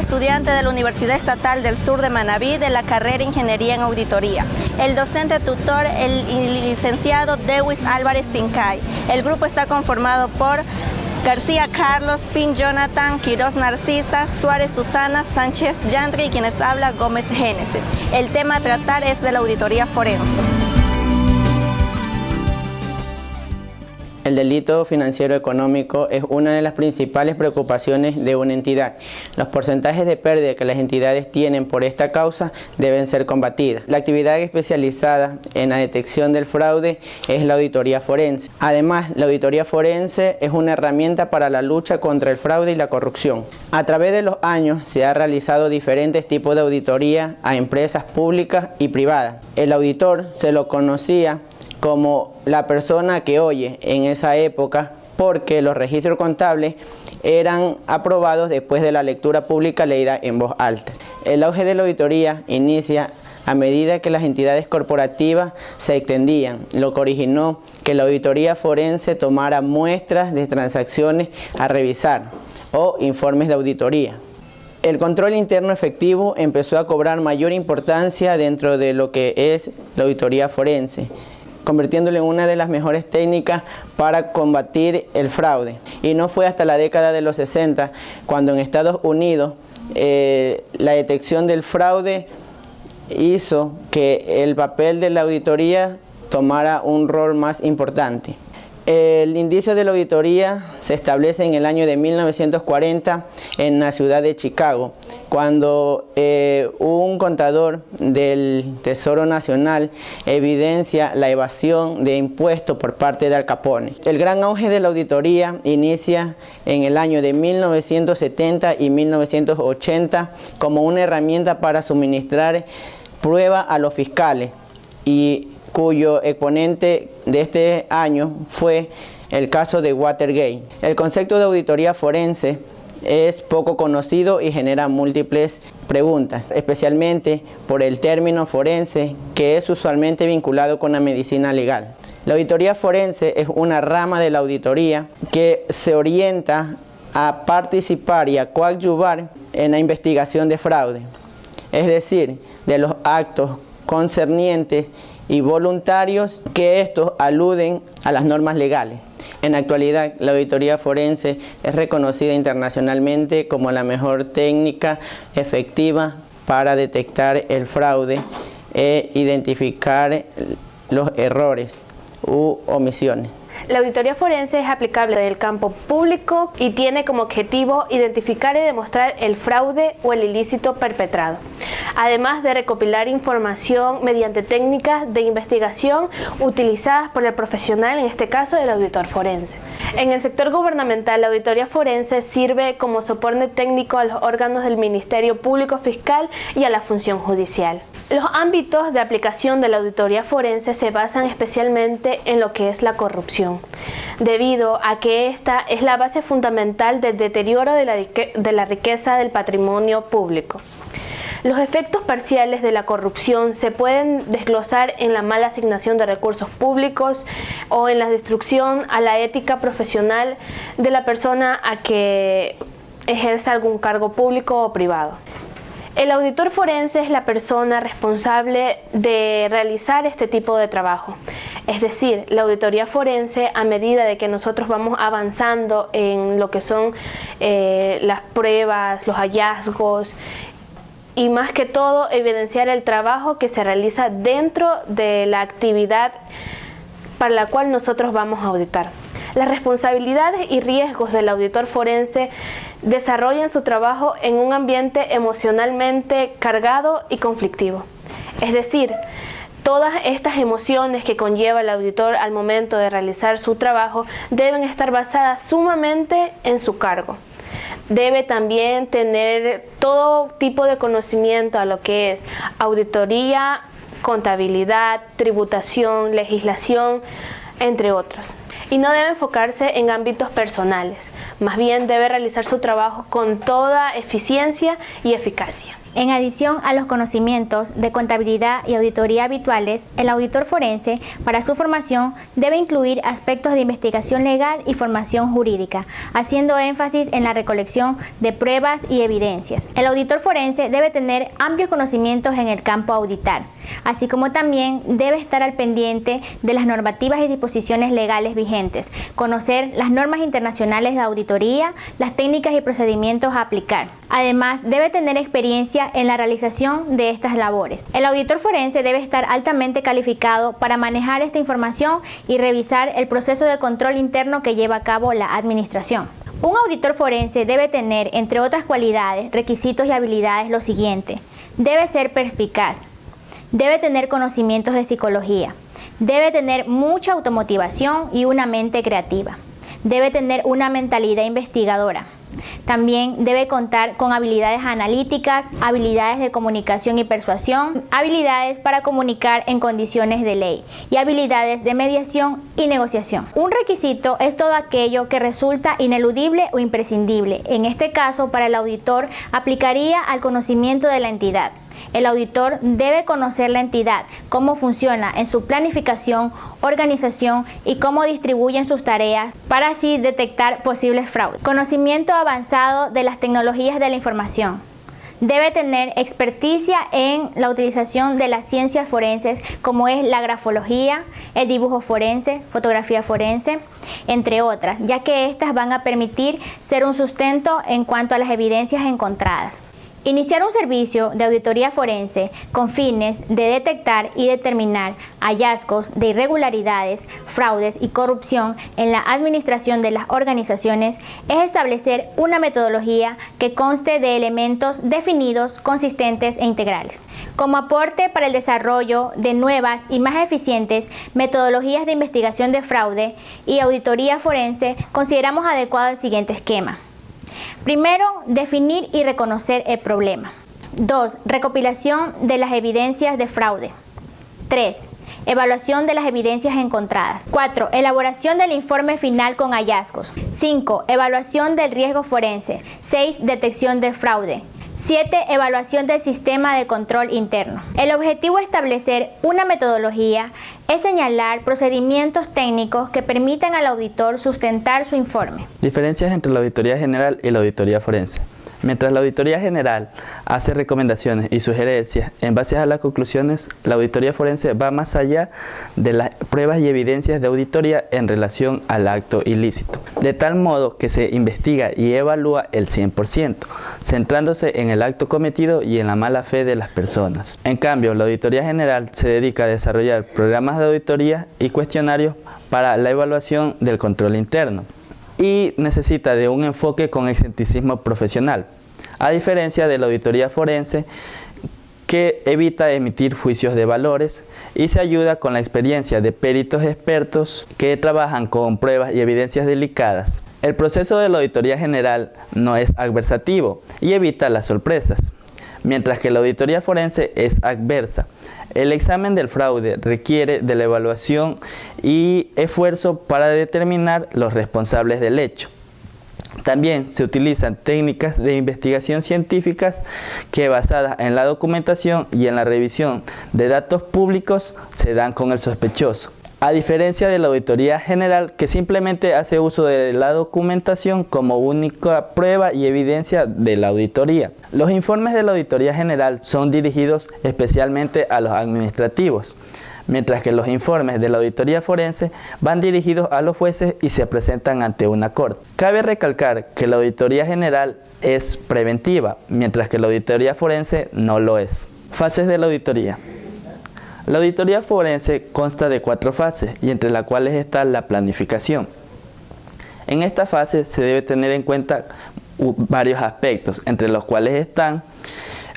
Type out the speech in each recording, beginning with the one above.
estudiante de la Universidad Estatal del Sur de Manabí de la carrera Ingeniería en Auditoría. El docente tutor, el licenciado Dewis Álvarez Pincay. El grupo está conformado por García Carlos, Pin Jonathan, Quiroz Narcisa, Suárez Susana, Sánchez Yandri y quienes habla Gómez Génesis. El tema a tratar es de la auditoría forense. El delito financiero económico es una de las principales preocupaciones de una entidad. Los porcentajes de pérdida que las entidades tienen por esta causa deben ser combatidas. La actividad especializada en la detección del fraude es la auditoría forense. Además, la auditoría forense es una herramienta para la lucha contra el fraude y la corrupción. A través de los años se han realizado diferentes tipos de auditoría a empresas públicas y privadas. El auditor se lo conocía como la persona que oye en esa época, porque los registros contables eran aprobados después de la lectura pública leída en voz alta. El auge de la auditoría inicia a medida que las entidades corporativas se extendían, lo que originó que la auditoría forense tomara muestras de transacciones a revisar o informes de auditoría. El control interno efectivo empezó a cobrar mayor importancia dentro de lo que es la auditoría forense, convirtiéndolo en una de las mejores técnicas para combatir el fraude. Y no fue hasta la década de los 60 cuando en Estados Unidos la detección del fraude hizo que el papel de la auditoría tomara un rol más importante. El indicio de la auditoría se establece en el año de 1940 en la ciudad de Chicago, cuando un contador del Tesoro Nacional evidencia la evasión de impuestos por parte de Al Capone. El gran auge de la auditoría inicia en el año de 1970 y 1980 como una herramienta para suministrar prueba a los fiscales, y cuyo exponente de este año fue el caso de Watergate. El concepto de auditoría forense es poco conocido y genera múltiples preguntas, especialmente por el término forense, que es usualmente vinculado con la medicina legal. La auditoría forense es una rama de la auditoría que se orienta a participar y a coadyuvar en la investigación de fraude, es decir, de los actos concernientes y voluntarios que estos aluden a las normas legales. En la actualidad, la auditoría forense es reconocida internacionalmente como la mejor técnica efectiva para detectar el fraude e identificar los errores u omisiones. La auditoría forense es aplicable en el campo público y tiene como objetivo identificar y demostrar el fraude o el ilícito perpetrado, además de recopilar información mediante técnicas de investigación utilizadas por el profesional, en este caso el auditor forense. En el sector gubernamental, la auditoría forense sirve como soporte técnico a los órganos del Ministerio Público Fiscal y a la función judicial. Los ámbitos de aplicación de la auditoría forense se basan especialmente en lo que es la corrupción, debido a que esta es la base fundamental del deterioro de la riqueza del patrimonio público. Los efectos parciales de la corrupción se pueden desglosar en la mala asignación de recursos públicos o en la destrucción a la ética profesional de la persona a que ejerce algún cargo público o privado. El auditor forense es la persona responsable de realizar este tipo de trabajo. Es decir, la auditoría forense, a medida de que nosotros vamos avanzando en lo que son las pruebas, los hallazgos, y más que todo evidenciar el trabajo que se realiza dentro de la actividad para la cual nosotros vamos a auditar. Las responsabilidades y riesgos del auditor forense desarrollan su trabajo en un ambiente emocionalmente cargado y conflictivo. Es decir, todas estas emociones que conlleva el auditor al momento de realizar su trabajo deben estar basadas sumamente en su cargo. Debe también tener todo tipo de conocimiento a lo que es auditoría, contabilidad, tributación, legislación, entre otros. Y no debe enfocarse en ámbitos personales, más bien debe realizar su trabajo con toda eficiencia y eficacia. En adición a los conocimientos de contabilidad y auditoría habituales, el auditor forense, para su formación, debe incluir aspectos de investigación legal y formación jurídica, haciendo énfasis en la recolección de pruebas y evidencias. El auditor forense debe tener amplios conocimientos en el campo a auditar, así como también debe estar al pendiente de las normativas y disposiciones legales vigentes, conocer las normas internacionales de auditoría, las técnicas y procedimientos a aplicar. Además, debe tener experiencia en la realización de estas labores. El auditor forense debe estar altamente calificado para manejar esta información y revisar el proceso de control interno que lleva a cabo la administración. Un auditor forense debe tener, entre otras cualidades, requisitos y habilidades, lo siguiente: debe ser perspicaz, debe tener conocimientos de psicología, debe tener mucha automotivación y una mente creativa, debe tener una mentalidad investigadora. También debe contar con habilidades analíticas, habilidades de comunicación y persuasión, habilidades para comunicar en condiciones de ley y habilidades de mediación y negociación. Un requisito es todo aquello que resulta ineludible o imprescindible. En este caso, para el auditor, aplicaría al conocimiento de la entidad. El auditor debe conocer la entidad, cómo funciona en su planificación, organización y cómo distribuyen sus tareas para así detectar posibles fraudes. Conocimiento avanzado de las tecnologías de la información. Debe tener experticia en la utilización de las ciencias forenses como es la grafología, el dibujo forense, fotografía forense, entre otras, ya que estas van a permitir ser un sustento en cuanto a las evidencias encontradas. Iniciar un servicio de auditoría forense con fines de detectar y determinar hallazgos de irregularidades, fraudes y corrupción en la administración de las organizaciones es establecer una metodología que conste de elementos definidos, consistentes e integrales. Como aporte para el desarrollo de nuevas y más eficientes metodologías de investigación de fraude y auditoría forense, consideramos adecuado el siguiente esquema. Primero, definir y reconocer el problema. 2. Recopilación de las evidencias de fraude. 3. Evaluación de las evidencias encontradas. 4. Elaboración del informe final con hallazgos. 5. Evaluación del riesgo forense. 6. Detección del fraude. 7. Evaluación del sistema de control interno. El objetivo de establecer una metodología es señalar procedimientos técnicos que permitan al auditor sustentar su informe. Diferencias entre la auditoría general y la auditoría forense. Mientras la auditoría general hace recomendaciones y sugerencias en base a las conclusiones, la auditoría forense va más allá de las pruebas y evidencias de auditoría en relación al acto ilícito, de tal modo que se investiga y evalúa el 100%, centrándose en el acto cometido y en la mala fe de las personas. En cambio, la auditoría general se dedica a desarrollar programas de auditoría y cuestionarios para la evaluación del control interno, y necesita de un enfoque con escepticismo profesional, a diferencia de la auditoría forense, que evita emitir juicios de valores y se ayuda con la experiencia de peritos expertos que trabajan con pruebas y evidencias delicadas. El proceso de la auditoría general no es adversativo y evita las sorpresas, mientras que la auditoría forense es adversa. El examen del fraude requiere de la evaluación y esfuerzo para determinar los responsables del hecho. También se utilizan técnicas de investigación científicas que, basadas en la documentación y en la revisión de datos públicos, se dan con el sospechoso. A diferencia de la auditoría general, que simplemente hace uso de la documentación como única prueba y evidencia de la auditoría. Los informes de la auditoría general son dirigidos especialmente a los administrativos, mientras que los informes de la auditoría forense van dirigidos a los jueces y se presentan ante una corte. Cabe recalcar que la auditoría general es preventiva, mientras que la auditoría forense no lo es. Fases de la auditoría. La auditoría forense consta de 4 fases, y entre las cuales está la planificación. En esta fase se debe tener en cuenta varios aspectos, entre los cuales están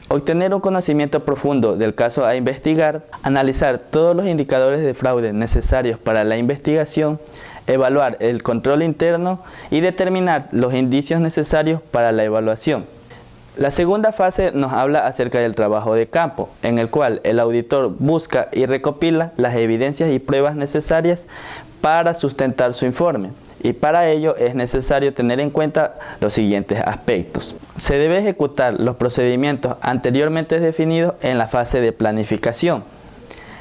obtener un conocimiento profundo del caso a investigar, analizar todos los indicadores de fraude necesarios para la investigación, evaluar el control interno y determinar los indicios necesarios para la evaluación. La segunda fase nos habla acerca del trabajo de campo, en el cual el auditor busca y recopila las evidencias y pruebas necesarias para sustentar su informe. y para ello es necesario tener en cuenta los siguientes aspectos. Se debe ejecutar los procedimientos anteriormente definidos en la fase de planificación.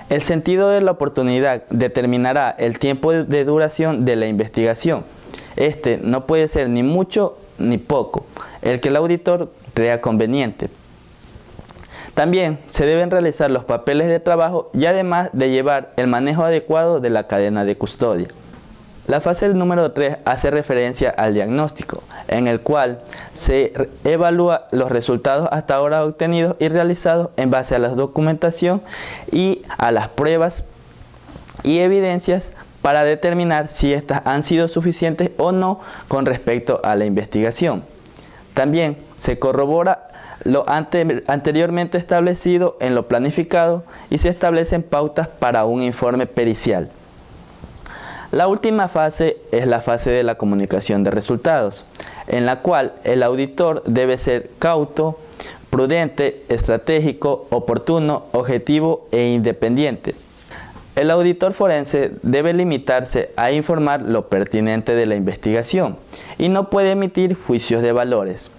El sentido de la oportunidad determinará el tiempo de duración de la investigación. Este no puede ser ni mucho ni poco, el que el auditor crea conveniente. También se deben realizar los papeles de trabajo y además de llevar el manejo adecuado de la cadena de custodia. La fase número 3 hace referencia al diagnóstico, en el cual se evalúa los resultados hasta ahora obtenidos y realizados en base a la documentación y a las pruebas y evidencias para determinar si éstas han sido suficientes o no con respecto a la investigación. También se corrobora lo anteriormente establecido en lo planificado y se establecen pautas para un informe pericial. La última fase es la fase de la comunicación de resultados, en la cual el auditor debe ser cauto, prudente, estratégico, oportuno, objetivo e independiente. El auditor forense debe limitarse a informar lo pertinente de la investigación y no puede emitir juicios de valores.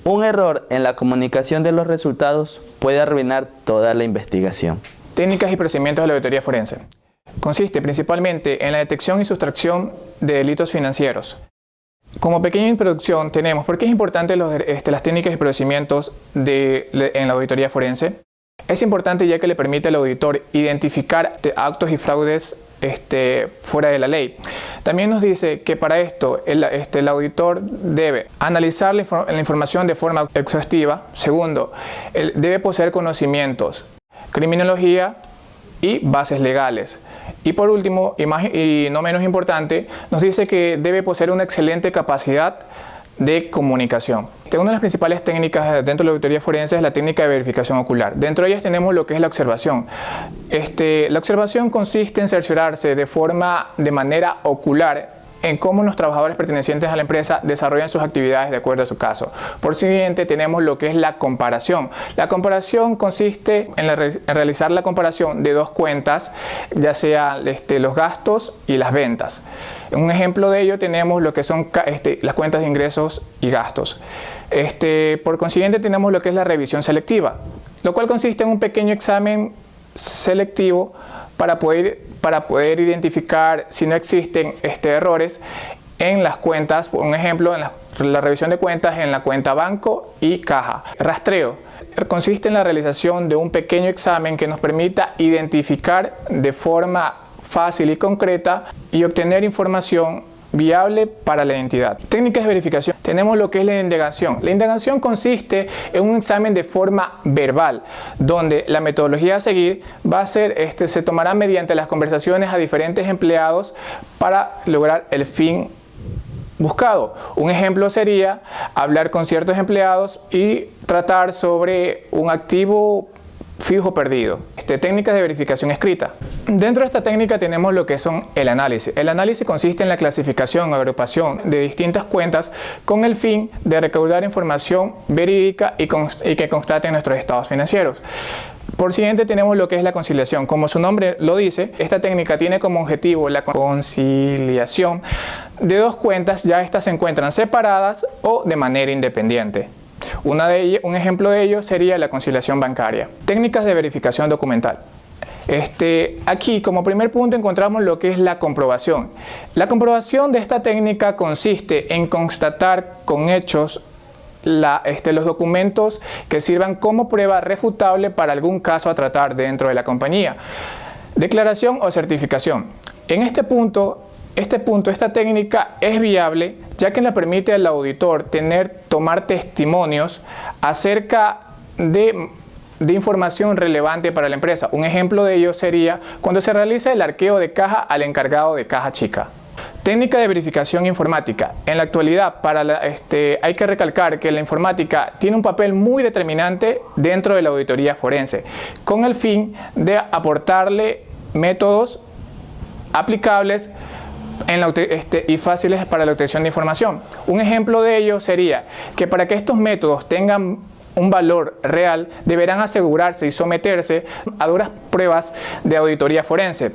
Un error en la comunicación de los resultados puede arruinar toda la investigación. Técnicas y procedimientos de la auditoría forense. Consiste principalmente en la detección y sustracción de delitos financieros. Como pequeña introducción tenemos por qué es importante las técnicas y procedimientos en la auditoría forense. Es importante ya que le permite al auditor identificar actos y fraudes fuera de la ley. También nos dice que para esto el auditor debe analizar la información de forma exhaustiva. Segundo, debe poseer conocimientos, criminología y bases legales. Y por último, y no menos importante, nos dice que debe poseer una excelente capacidad de comunicación. Una de las principales técnicas dentro de la auditoría forense es la técnica de verificación ocular. Dentro de ellas tenemos lo que es la observación. La observación consiste en cerciorarse de manera ocular en cómo los trabajadores pertenecientes a la empresa desarrollan sus actividades de acuerdo a su caso. Por siguiente, tenemos lo que es la comparación. La comparación consiste en realizar la comparación de dos cuentas, ya sea los gastos y las ventas. Un ejemplo de ello tenemos lo que son las cuentas de ingresos y gastos. Por consiguiente, tenemos lo que es la revisión selectiva, lo cual consiste en un pequeño examen selectivo para poder identificar si no existen errores en las cuentas. Por un ejemplo, en la revisión de cuentas en la cuenta banco y caja. Rastreo consiste en la realización de un pequeño examen que nos permita identificar de forma fácil y concreta y obtener información viable para la entidad. Técnicas de verificación. Tenemos lo que es la indagación. La indagación consiste en un examen de forma verbal, donde la metodología a seguir va a ser, se tomará mediante las conversaciones a diferentes empleados para lograr el fin buscado. Un ejemplo sería hablar con ciertos empleados y tratar sobre un activo fijo perdido. Técnicas de verificación escrita. Dentro de esta técnica tenemos lo que son el análisis. El análisis consiste en la clasificación o agrupación de distintas cuentas con el fin de recaudar información verídica y que constate en nuestros estados financieros. Por siguiente tenemos lo que es la conciliación. Como su nombre lo dice, esta técnica tiene como objetivo la conciliación de dos cuentas, ya estas se encuentran separadas o de manera independiente. Un ejemplo de ello sería la conciliación bancaria. Técnicas de verificación documental. Aquí como primer punto encontramos lo que es la comprobación. La comprobación de esta técnica consiste en constatar con hechos los documentos que sirvan como prueba refutable para algún caso a tratar dentro de la compañía. Declaración o certificación. En esta técnica es viable ya que le permite al auditor tomar testimonios acerca de información relevante para la empresa. Un ejemplo de ello sería cuando se realiza el arqueo de caja al encargado de caja chica. Técnica de verificación informática. En la actualidad hay que recalcar que la informática tiene un papel muy determinante dentro de la auditoría forense, con el fin de aportarle métodos aplicables y fáciles para la obtención de información. Un ejemplo de ello sería que para que estos métodos tengan un valor real, deberán asegurarse y someterse a duras pruebas de auditoría forense.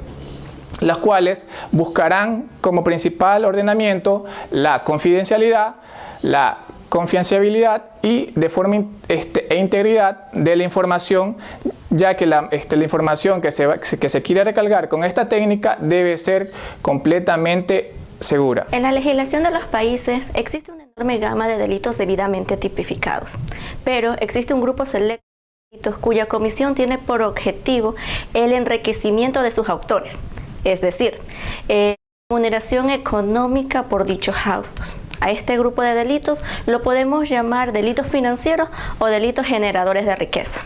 las cuales buscarán como principal ordenamiento la confidencialidad, la confidenciabilidad y de forma e integridad de la información, ya que la información que se quiere recalcar con esta técnica debe ser completamente segura. En la legislación de los países existe una enorme gama de delitos debidamente tipificados, pero existe un grupo selecto de delitos cuya comisión tiene por objetivo el enriquecimiento de sus autores, es decir, remuneración económica por dichos actos. A este grupo de delitos lo podemos llamar delitos financieros o delitos generadores de riqueza.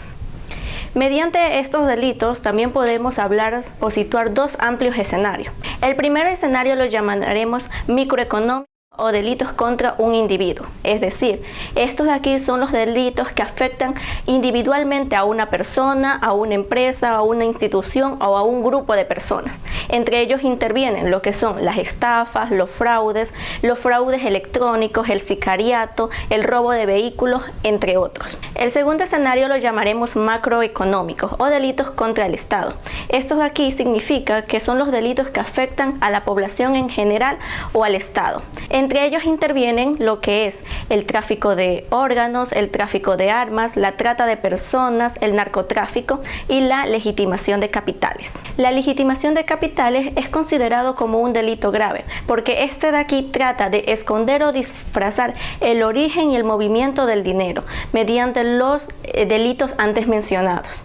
Mediante estos delitos también podemos hablar o situar dos amplios escenarios. El primer escenario lo llamaremos microeconómico o delitos contra un individuo, es decir, estos de aquí son los delitos que afectan individualmente a una persona, a una empresa, a una institución o a un grupo de personas. Entre ellos intervienen lo que son las estafas, los fraudes electrónicos, el sicariato, el robo de vehículos, entre otros. El segundo escenario lo llamaremos macroeconómicos o delitos contra el Estado. Estos de aquí significa que son los delitos que afectan a la población en general o al Estado. Entre ellos intervienen lo que es el tráfico de órganos, el tráfico de armas, la trata de personas, el narcotráfico y la legitimación de capitales. La legitimación de capitales es considerado como un delito grave, porque este de aquí trata de esconder o disfrazar el origen y el movimiento del dinero mediante los delitos antes mencionados.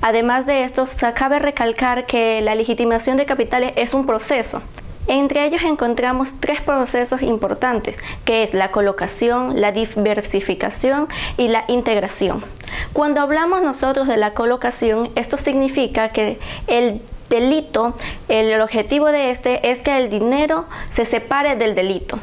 Además de esto, cabe recalcar que la legitimación de capitales es un proceso. Entre ellos encontramos tres procesos importantes, que es la colocación, la diversificación y la integración. Cuando hablamos nosotros de la colocación, esto significa que el delito, el objetivo de este es que el dinero se separe del delito.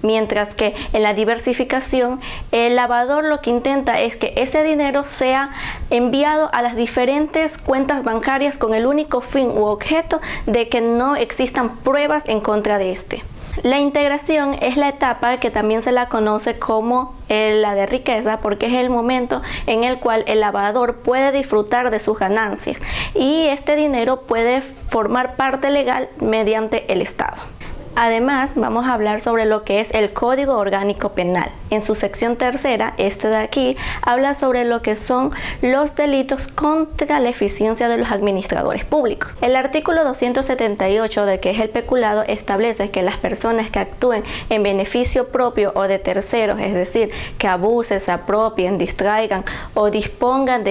Mientras que en la diversificación, el lavador lo que intenta es que ese dinero sea enviado a las diferentes cuentas bancarias con el único fin u objeto de que no existan pruebas en contra de este. La integración es la etapa que también se la conoce como la de riqueza, porque es el momento en el cual el lavador puede disfrutar de sus ganancias y este dinero puede formar parte legal mediante el Estado. Además, vamos a hablar sobre lo que es el Código Orgánico Penal. En su sección tercera, este de aquí, habla sobre lo que son los delitos contra la eficiencia de los administradores públicos. El artículo 278, de que es el peculado, establece que las personas que actúen en beneficio propio o de terceros, es decir, que abusen, se apropien, distraigan o dispongan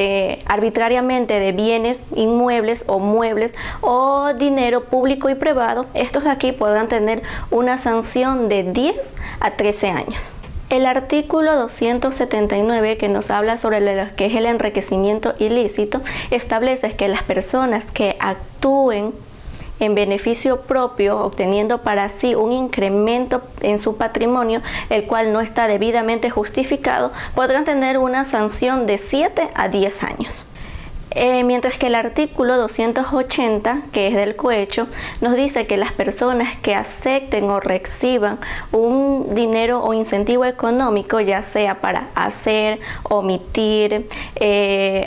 arbitrariamente de bienes inmuebles o muebles o dinero público y privado, estos de aquí podrán tener una sanción de 10 a 13 años. El artículo 279, que nos habla sobre lo que es el enriquecimiento ilícito, establece que las personas que actúen en beneficio propio, obteniendo para sí un incremento en su patrimonio, el cual no está debidamente justificado, podrán tener una sanción de 7 a 10 años. Mientras que el artículo 280, que es del cohecho, nos dice que las personas que acepten o reciban un dinero o incentivo económico, ya sea para hacer, omitir,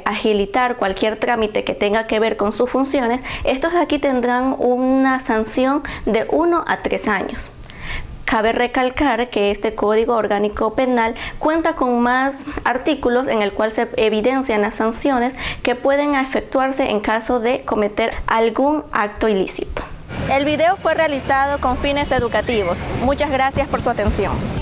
agilitar cualquier trámite que tenga que ver con sus funciones, estos de aquí tendrán una sanción de 1 a 3 años. Cabe recalcar que este Código Orgánico Penal cuenta con más artículos en el cual se evidencian las sanciones que pueden efectuarse en caso de cometer algún acto ilícito. El video fue realizado con fines educativos. Muchas gracias por su atención.